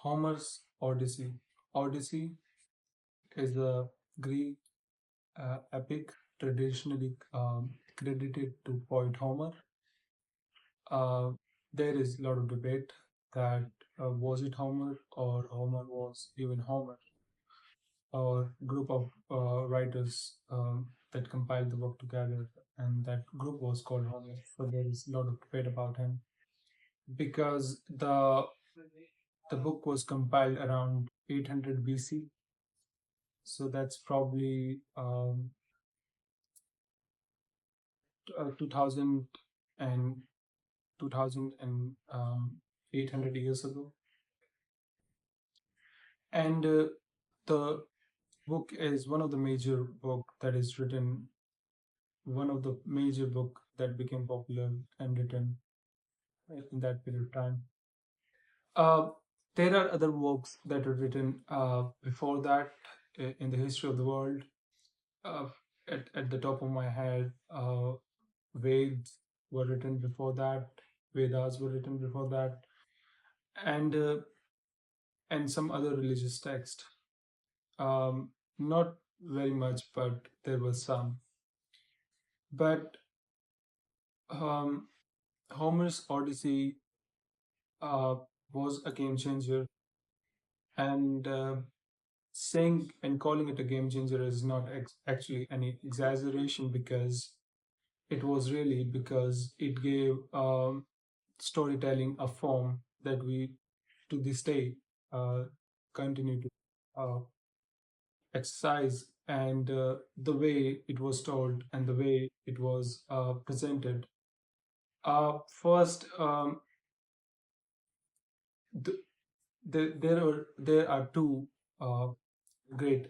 Homer's Odyssey. Odyssey is a Greek epic traditionally credited to poet Homer. Uh, there is a lot of debate that was it Homer or Homer was even Homer, or group of writers that compiled the book together, and that group was called Homer. So there is a lot of debate about him because the book was compiled around 800 BC. So that's probably 2000 and 2800 years ago. And the book is one of the major book that is written, one of the major book that became popular and written in that period of time. Uh, there are other works that were written before that in the history of the world. Uh, at the top of my head, Veds were written before that, Vedas were written before that, and uh, and some other religious text. Not very much, but there was some. But um, Homer's Odyssey uh, was a game changer, and saying and calling it a game changer is not actually any exaggeration because it was really because it gave storytelling a form that we to this day uh, continue to uh, exercise, and the way it was told and the way it was presented. First, the, there are two uh, great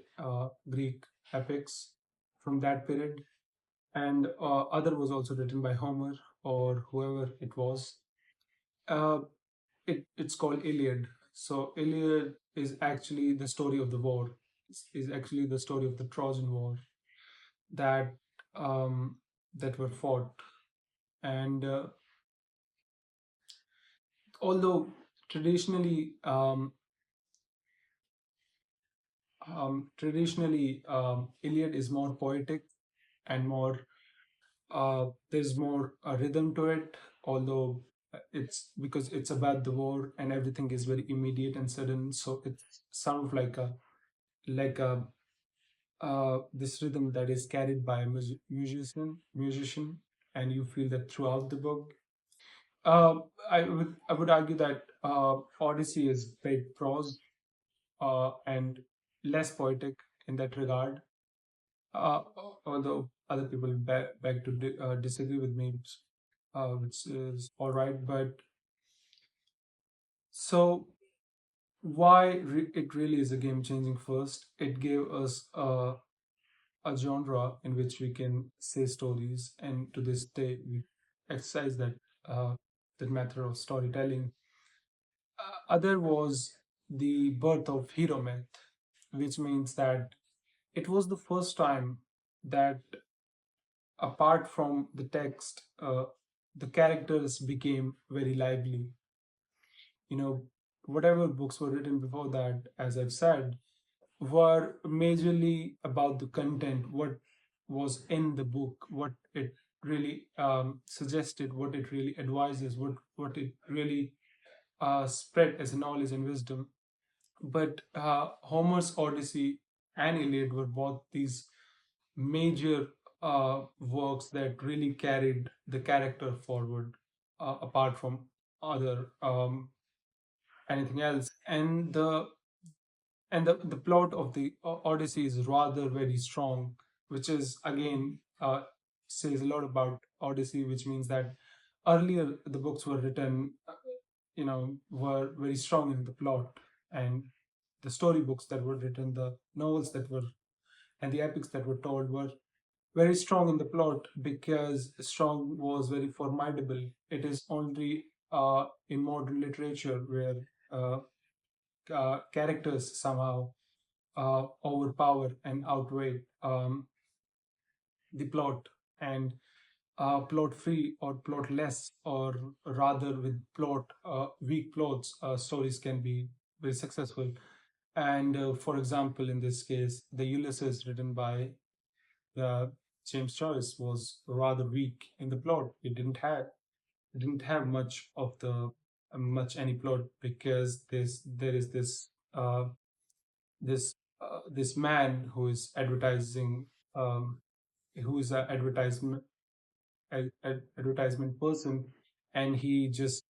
Greek epics from that period, and other was also written by Homer or whoever it was. Uh, it's called Iliad. So Iliad is actually the story of the war. Is actually the story of the Trojan War that that were fought. And although traditionally Iliad is more poetic and more there's more rhythm to it, although it's because it's about the war and everything is very immediate and sudden, so it sounds like a this rhythm that is carried by a musician, and you feel that throughout the book. uh, I would argue that Odyssey is very prose and less poetic in that regard, uh, although other people beg to disagree with me, which is all right. But so it really is a game changing? First, it gave us a genre in which we can say stories, and to this day we exercise uh, that method of storytelling. Other was the birth of hero myth, which means that it was the first time that apart from the text, the characters became very lively. You know, whatever books were written before that, as I've said, were majorly about the content, what was in the book, what it really suggested, what it really advises, what it really spread as knowledge and wisdom. But Homer's Odyssey and Iliad were both these major works that really carried the character forward, apart from other anything else. And the plot of the Odyssey is rather very strong, which is again says a lot about Odyssey, which means that earlier the books were written, were very strong in the plot, and the storybooks that were written, the novels that were, and the epics that were told were very strong in the plot because strong was very formidable. It is only in modern literature where uh, characters somehow overpower and outweigh the plot, and plot free or plot less, or rather with plot weak plots, stories can be very successful. And for example, in this case, the Ulysses written by the James Joyce was rather weak in the plot. It didn't have much of the much any plot, because there is this man who is advertising, um, who is an advertisement person, and he just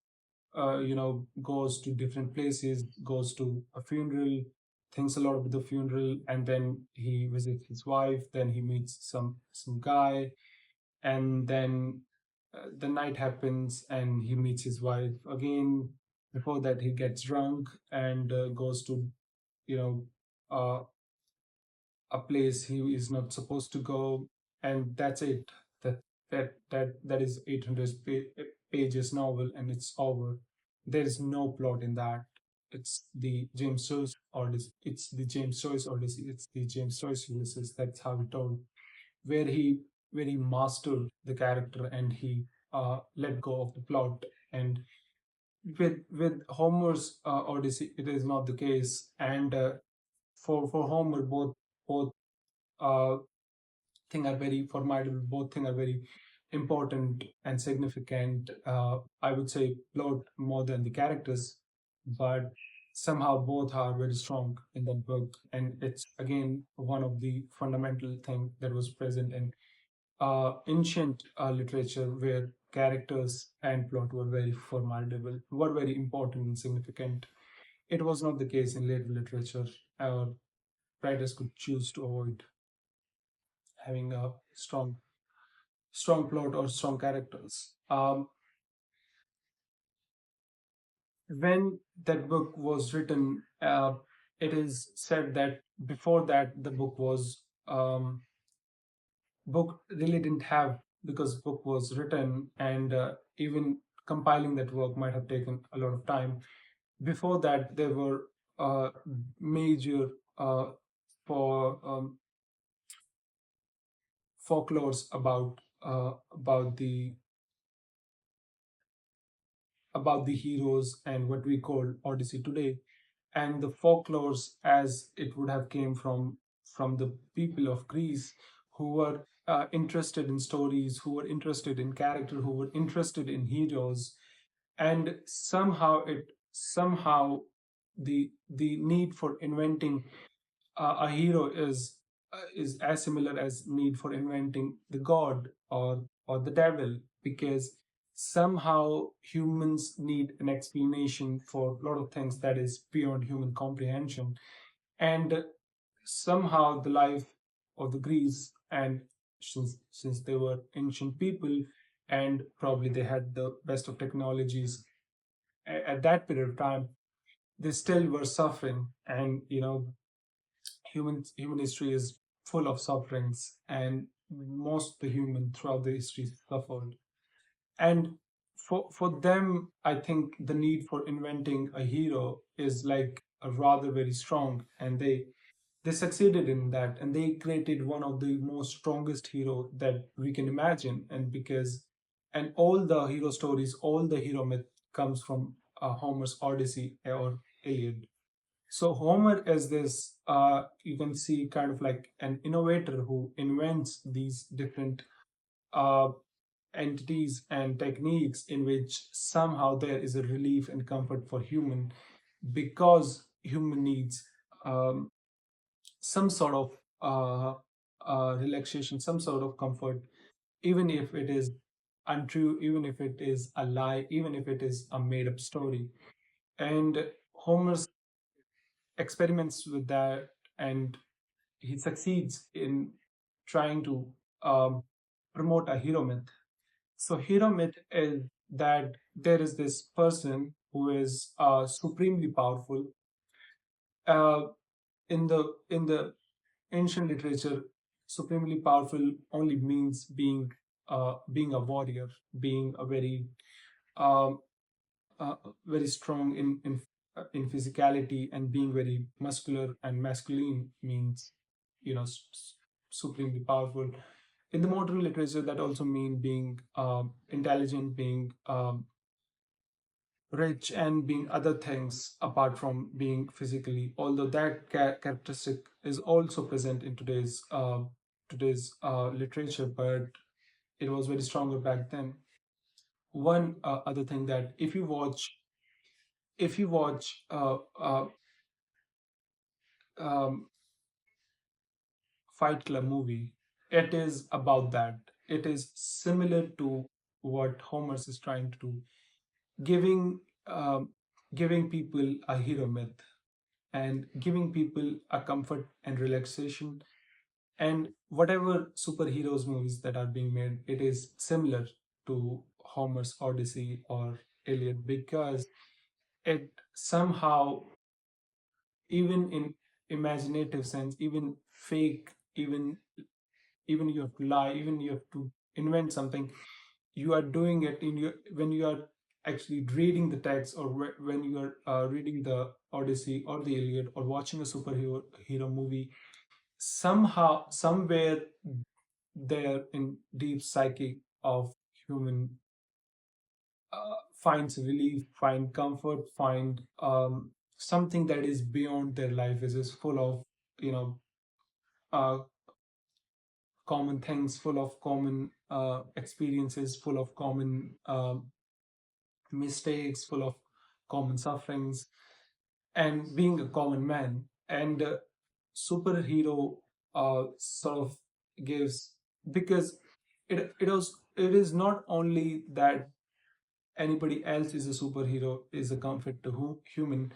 goes to different places, goes to a funeral, thinks a lot about the funeral, and then he visits his wife, then he meets some guy, and then the night happens and he meets his wife again. Before that, he gets drunk and goes to you know uh, a place he is not supposed to go, and that's it. That is 800 pages novel, and it's over. There is no plot in that. It's the James Joyce Odyssey. It's the James Joyce Odyssey. It's the James Joyce Ulysses. That's how he told, where he mastered the character, and he let go of the plot. And with Homer's Odyssey, it is not the case. And for Homer, both uh, thing are very formidable. Both things are very important and significant. I would say plot more than the characters, but somehow both are very strong in that book. And it's again one of the fundamental thing that was present in ancient literature, where characters and plot were very formidable, were very important and significant. It was not the case in late literature. Our writers could choose to avoid having a strong plot or strong characters. When that book was written, it is said that before that the book really didn't have, because book was written, and even compiling that work might have taken a lot of time. Before that, there were major for folklores about the heroes and what we call Odyssey today. And the folklores, as it would have came from the people of Greece, who were interested in stories, who were interested in character, who were interested in heroes. And somehow the need for inventing a hero is as similar as need for inventing the god or the devil, because somehow humans need an explanation for a lot of things that is beyond human comprehension. And somehow the life of the Greeks, and since they were ancient people, and probably they had the best of technologies at that period of time, they still were suffering. And human history is full of sufferings, and most of the human throughout the history suffered. And for them, I think the need for inventing a hero is like a rather very strong, and they succeeded in that, and they created one of the most strongest hero that we can imagine. And all the hero stories, all the hero myth comes from Homer's Odyssey or Iliad. So Homer is this, you can see, kind of like an innovator who invents these different uh, entities and techniques in which somehow there is a relief and comfort for human, because human needs um, some sort of relaxation, some sort of comfort, even if it is untrue, even if it is a lie, even if it is a made up story. And Homer's experiments with that, and he succeeds in trying to um, promote a hero myth. So hero myth is that there is this person who is supremely powerful. Uh, in the ancient literature, supremely powerful only means being a warrior, being a um, very strong in physicality, and being very muscular and masculine means supremely powerful. In the modern literature, that also mean being intelligent, being rich and being other things apart from being physically, although that characteristic is also present in today's literature, but it was very stronger back then. One other thing, that if you watch um, Fight Club movie, it is about that. It is similar to what Homer is trying to do, giving giving people a hero myth and giving people a comfort and relaxation. And whatever superheroes movies that are being made, it is similar to Homer's Odyssey or Iliad, because it somehow, even in imaginative sense, even fake, even you have to lie, even you have to invent something, you are doing it in your when you are actually reading the text, or when you are reading the Odyssey or the Iliad or watching a superhero hero movie. Somehow, somewhere there in deep psyche of human, finds relief, find comfort, find something that is beyond their life, is full of, you know uh, common things, full of common experiences, full of common mistakes, full of common sufferings, and being a common man. And superhero sort of gives, because it is not only that anybody else is a superhero, is a comfort to human.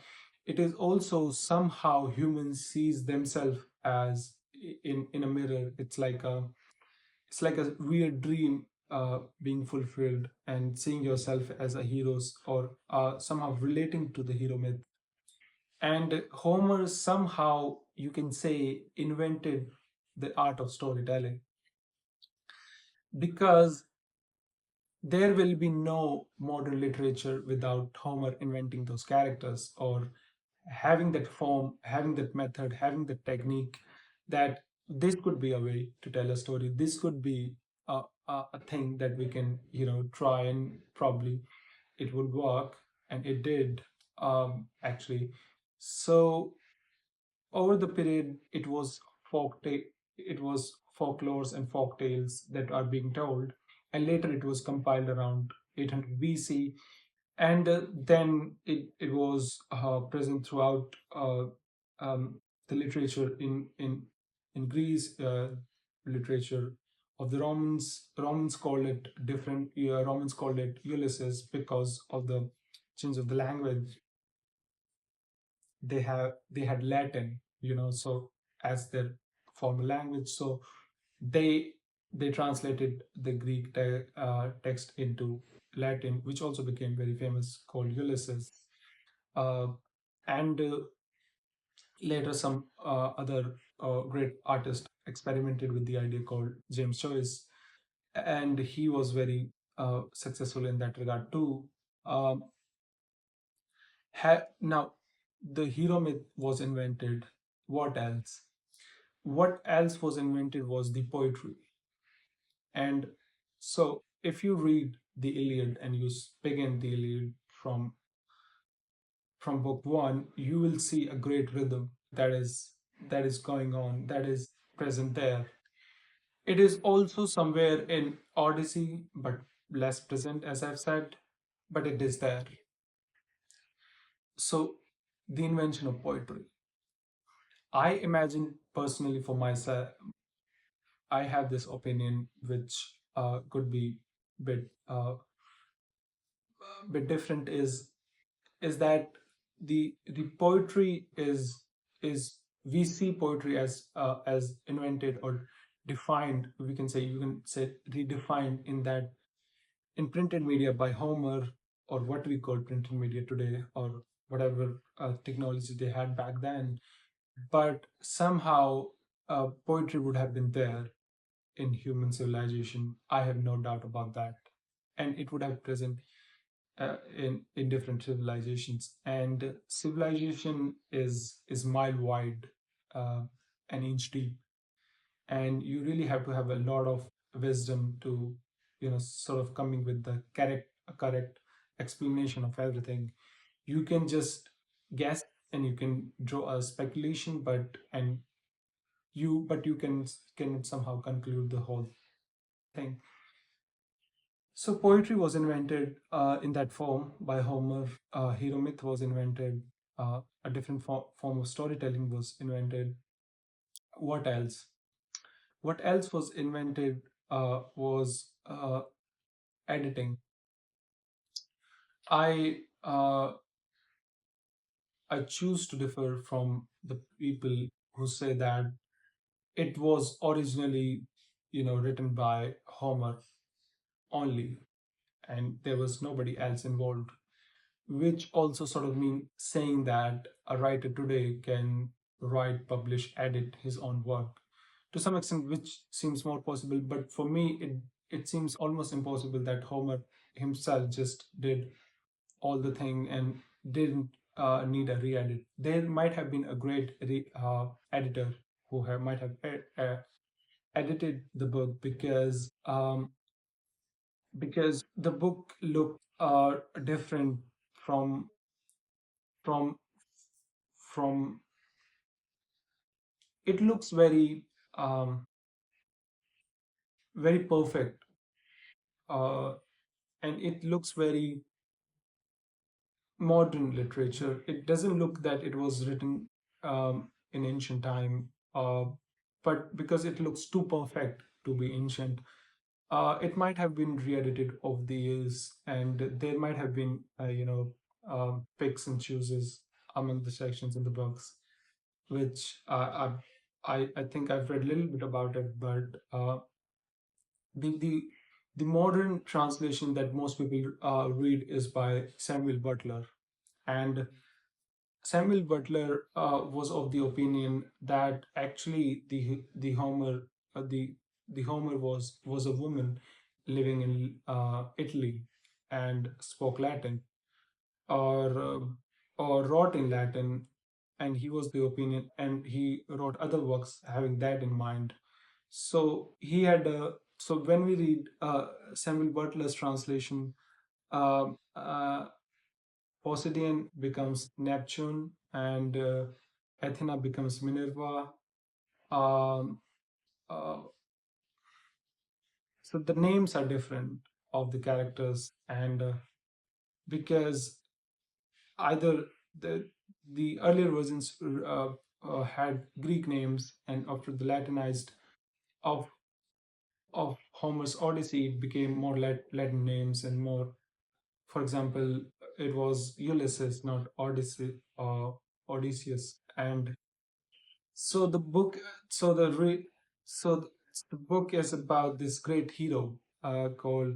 It is also somehow human sees themselves as in a mirror. It's like a weird dream being fulfilled, and seeing yourself as a heroes, or somehow relating to the hero myth. And Homer somehow, you can say, invented the art of storytelling, because there will be no modern literature without Homer inventing those characters, or having that form, having that method, having that technique, that this could be a way to tell a story. This could be a thing that we can, try, and probably it would work, and it did, actually. So over the period, it was folklores and folk tales that are being told, and later it was compiled around 800 BC, and then it was present throughout the literature in Greece, literature of the Romans. Romans called it different. Romans called it Ulysses because of the change of the language. They had Latin, so as their formal language. So they they translated the Greek text into Latin, which also became very famous, called Ulysses. Uh, and Later, some other great artist experimented with the idea called James Joyce, and he was very successful in that regard too. Um, Now, the hero myth was invented. What else? What else was invented was the poetry. And so, if you read the Iliad and you begin the Iliad from book one, you will see a great rhythm that is going on, that is present there. It is also somewhere in Odyssey, but less present, as I've said, but it is there. So, the invention of poetry. I imagine personally for myself, I have this opinion which could be bit bit different, is that the poetry is we see poetry as invented or defined. You can say redefined in that, in printed media by Homer, or what we call printed media today, or whatever technology they had back then. But somehow poetry would have been there in human civilization. I have no doubt about that, and it would have present in different civilizations. And civilization is mile wide, uh, an inch deep, and you really have to have a lot of wisdom to, sort of coming with the correct explanation of everything. You can just guess and you can draw a speculation, but you can somehow conclude the whole thing. So poetry was invented in that form by Homer. Hero myth was invented. A different form of storytelling was invented. What else? What else was invented was editing. I I choose to differ from the people who say that it was originally, written by Homer only, and there was nobody else involved, which also sort of mean saying that a writer today can write, publish, edit his own work to some extent, which seems more possible. But for me, it seems almost impossible that Homer himself just did all the thing and didn't need a re-edit. There might have been a great editor who might have edited the book because the book looked different from from from it looks um, very perfect, uh, and it looks very modern literature. It doesn't look that it was written in ancient time, but because it looks too perfect to be ancient, it might have been re-edited over the years, and there might have been picks and chooses among the sections in the books, which I think I've read a little bit about it, but the the the modern translation that most people read is by Samuel Butler, and Samuel Butler was of the opinion that actually the Homer was a woman living in Italy and spoke Latin, or wrote in Latin, and he was the opinion, and he wrote other works having that in mind. So he had so when we read Samuel Butler's translation, um uh, Poseidon becomes Neptune, and Athena becomes Minerva. Um, uh, so the names are different of the characters, and because either the earlier versions had Greek names, and after the Latinized of Homer's Odyssey, it became more Latin names and more. For example, it was Ulysses, not Odyssey or Odysseus, and so the book, so the re, so th- the book is about this great hero called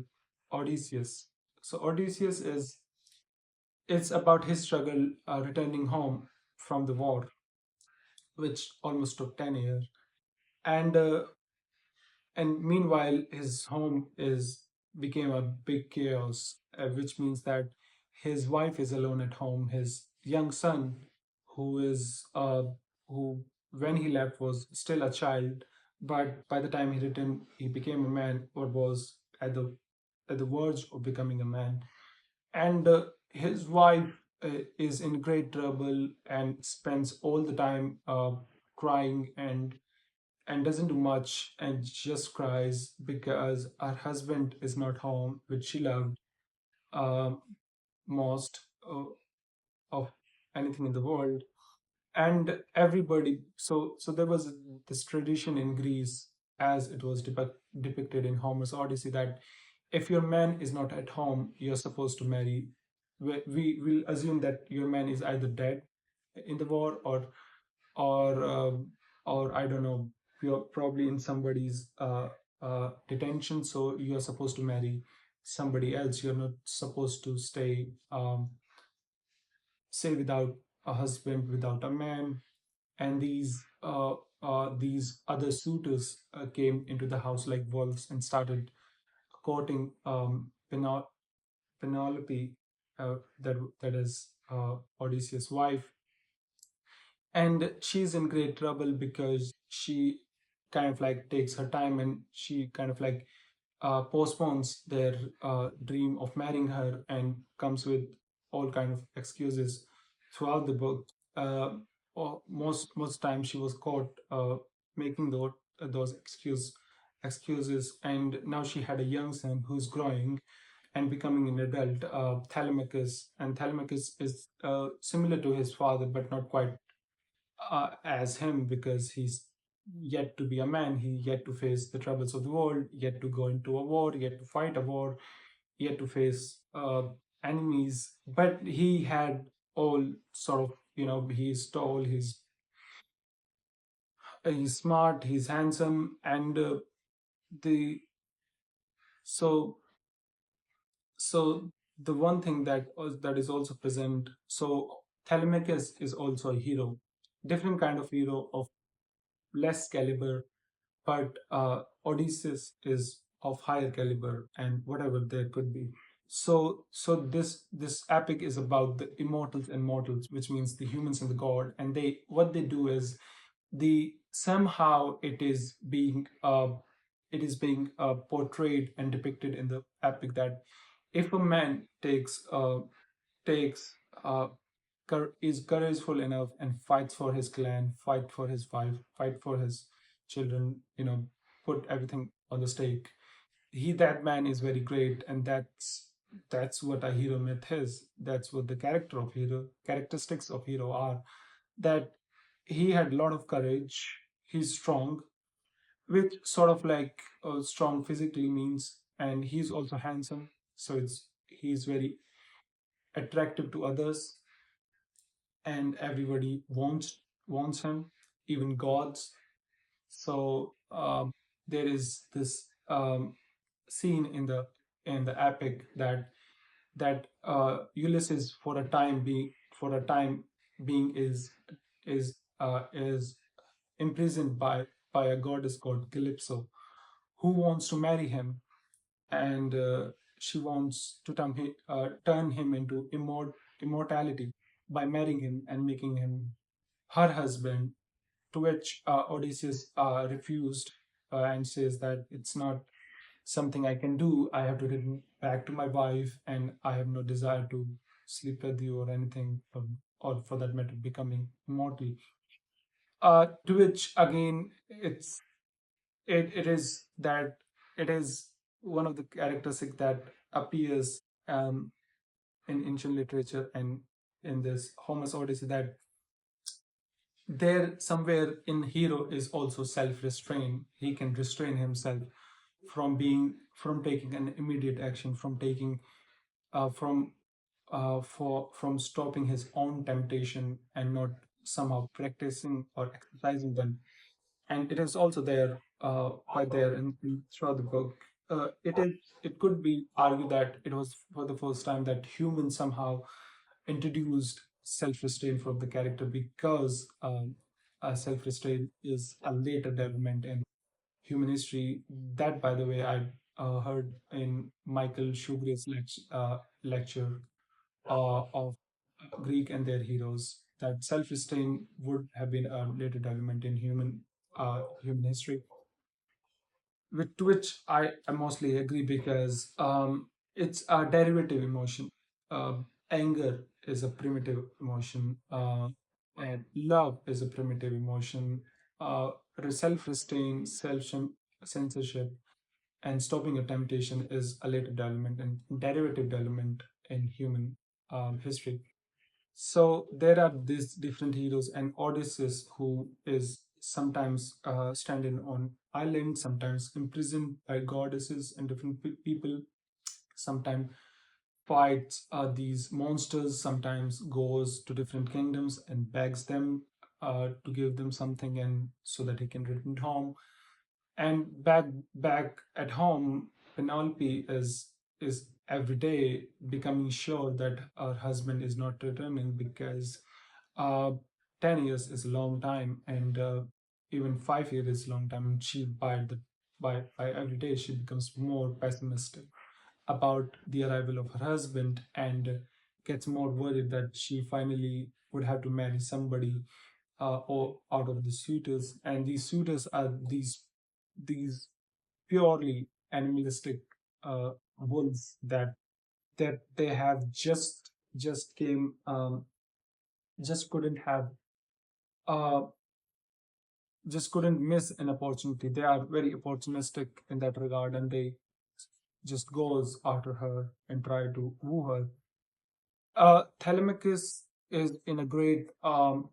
Odysseus. So Odysseus is it's about his struggle returning home from the war, which almost took 10 years, and meanwhile his home is became a big chaos, which means that his wife is alone at home. His young son, who is who when he left was still a child, but by the time he returned he became a man, or was at the verge of becoming a man, and his wife is in great trouble and spends all the time crying and doesn't do much and just cries because her husband is not home, which she loved um, most of anything in the world. And everybody, so there was this tradition in Greece, as it was depicted in Homer's Odyssey, that if your man is not at home, you're supposed to marry. We will assume that your man is either dead in the war, or I don't know, you're probably in somebody's detention, so you're supposed to marry somebody else. You're not supposed to stay without a husband, without a man. And these other suitors came into the house like wolves and started courting Penelope, that is Odysseus' wife, and she's in great trouble because she kind of like takes her time, and she kind of like postpones their dream of marrying her and comes with all kind of excuses throughout the book. Uh, most times she was caught making those excuses, and now she had a young son who's growing and becoming an adult, Telemachus, and Telemachus is similar to his father, but not quite as him because he's yet to be a man. He yet to face the troubles of the world, yet to go into a war, yet to fight a war, yet to face enemies. But he had all sort of, he's tall, he's smart, he's handsome, and the so so the one thing that is also present. So Telemachus is also a hero, different kind of hero of less caliber, but Odysseus is of higher caliber and whatever there could be. So this epic is about the immortals and mortals, which means the humans and the god. And they what they do is the somehow it is being portrayed and depicted in the epic that if a man takes is courageful enough and fights for his clan, fight for his wife, fight for his children, put everything on the stake. That man is very great, and that's what a hero myth is. That's what the characteristics of hero are. That he had a lot of courage. He's strong, which sort of like strong physically means, and he's also handsome. So he's very attractive to others, and everybody wants him, even gods. So there is this scene in the epic that Ulysses for a time being is imprisoned by a goddess called Calypso, who wants to marry him, and she wants to turn him into immortality by marrying him and making him her husband. To which Odysseus refused and says that it's not something I can do. I have to return back to my wife, and I have no desire to sleep with you or anything, or for that matter, becoming immortal. To which again, it is one of the characteristics that appears in ancient literature and in this Homer's Odyssey, that there somewhere in hero is also self-restraint. He can restrain himself from taking an immediate action, from taking from from stopping his own temptation and not somehow practicing or exercising them. And it is also there, quite there throughout the book. It could be argued that it was for the first time that humans somehow introduced self-restraint for the character, because self-restraint is a later development in human history. That, by the way, I heard in Michael Shugray's lecture of Greek and their heroes, that self-restraint would have been a later development in human history, to which I mostly agree, because it's a derivative emotion. Anger is a primitive emotion, and love is a primitive emotion. Uh, Self-restraint, self-censorship, and stopping a temptation is a later development and derivative development in human history. So there are these different heroes, and Odysseus, who is sometimes stranded on islands, sometimes imprisoned by goddesses and different people, sometimes fights these monsters, sometimes goes to different kingdoms and begs them to give them something, and so that he can return home. And back at home, Penelope is every day becoming sure that her husband is not returning, because uh, 10 years is a long time, and even 5 years is a long time. And she by every day she becomes more pessimistic about the arrival of her husband, and gets more worried that she finally would have to marry somebody or out of the suitors. And these suitors are these purely animalistic wolves that they have just came just couldn't have uh, just couldn't miss an opportunity. They are very opportunistic in that regard, and they just goes after her and try to woo her. Telemachus is in a great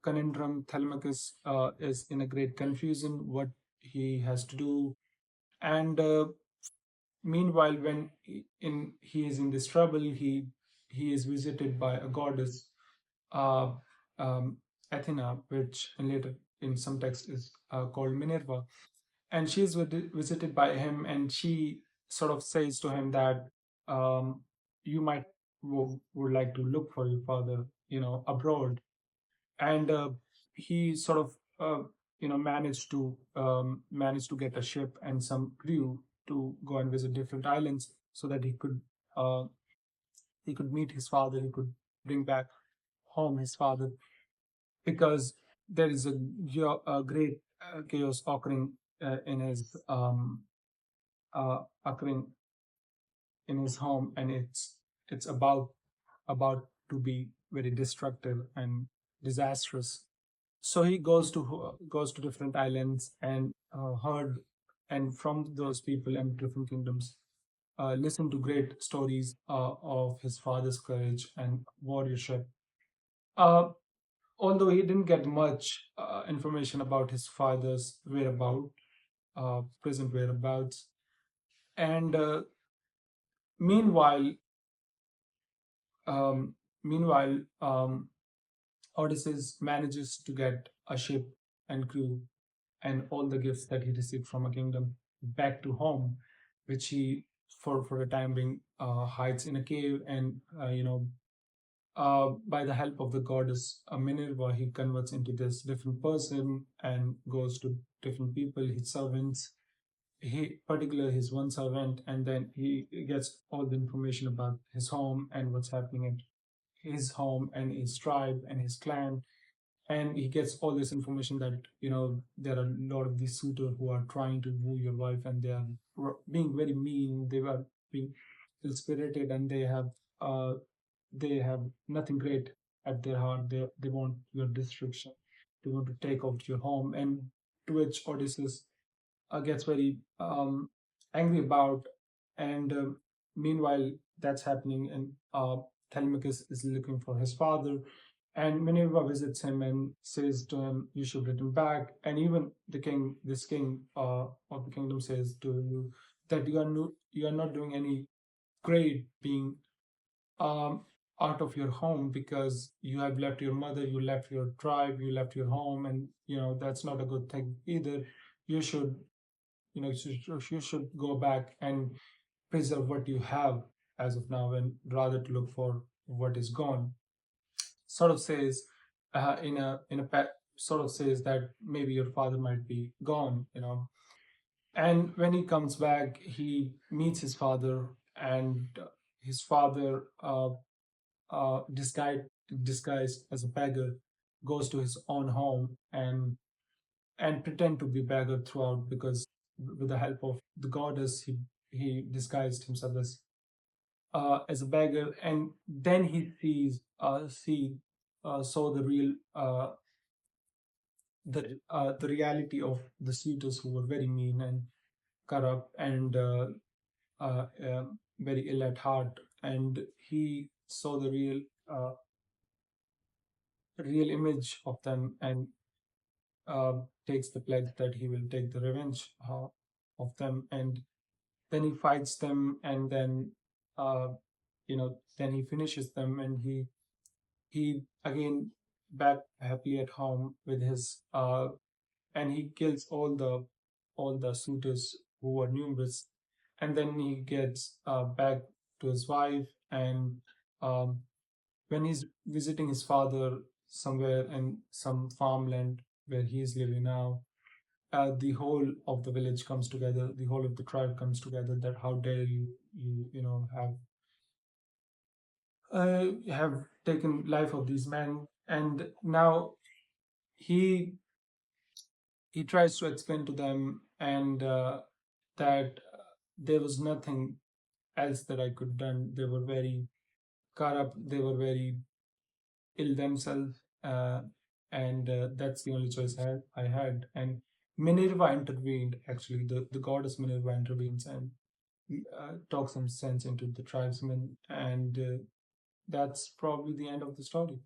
conundrum. Telemachus is in a great confusion what he has to do, and meanwhile, when he is in this trouble, he is visited by a goddess, uh, um, Athena, which later in some text is called Minerva, and she is visited by him, and she sort of says to him that you might would like to look for your father, abroad, and he sort of managed to get a ship and some crew to go and visit different islands so that uh, he could meet his father, he could bring back home his father, because there is a great chaos occurring in his home, and it's about to be very destructive and disastrous. So he goes to different islands and heard, and from those people and different kingdoms, listen to great stories of his father's courage and warriorship. Uh, Although he didn't get much information about his father's present whereabouts, and meanwhile, um, meanwhile, Odysseus manages to get a ship and crew and all the gifts that he received from a kingdom back to home, which he, for a time being, hides in a cave, and by the help of the goddess Minerva, he converts into this different person and goes to different people, his servants. He, particularly his one servant, and then he gets all the information about his home and what's happening at his home and his tribe and his clan, and he gets all this information that there are a lot of these suitors who are trying to woo your wife, and they are being very mean, they are being ill-spirited, and uh, they have nothing great at their heart. They want your destruction, they want to take out your home, and to which Odysseus gets very angry about. And meanwhile, that's happening, and Telemachus is looking for his father, and Minerva visits him and says to him, "You should return back." And even this king of the kingdom, says to you that you are not doing any great being um, out of your home, because you have left your mother, you left your tribe, you left your home, and that's not a good thing either. You should you should go back and preserve what you have as of now, and rather to look for what is gone. Sort of says sort of says that maybe your father might be gone, and when he comes back, he meets his father, and his father, disguised as a beggar, goes to his own home and pretend to be beggar throughout, because with the help of the goddess, he disguised himself as a beggar, and then he saw the reality of the suitors, who were very mean and corrupt, and very ill at heart, and he saw the real image of them, and takes the pledge that he will take the revenge of them, and then he fights them, and then uh, then he finishes them, and he again back happy at home with his and he kills all the suitors, who were numerous, and then he gets back to his wife, and um, when he's visiting his father somewhere in some farmland where he is living now, the whole of the village comes together, the whole of the tribe comes together, that how dare you have taken life of these men. And now he he tries to explain to them, and that there was nothing else that I could done. They were very corrupt. They were very ill themselves, and that's the only choice I had. And Minerva intervened. Actually, the goddess Minerva intervenes and talks some sense into the tribesmen, and that's probably the end of the story.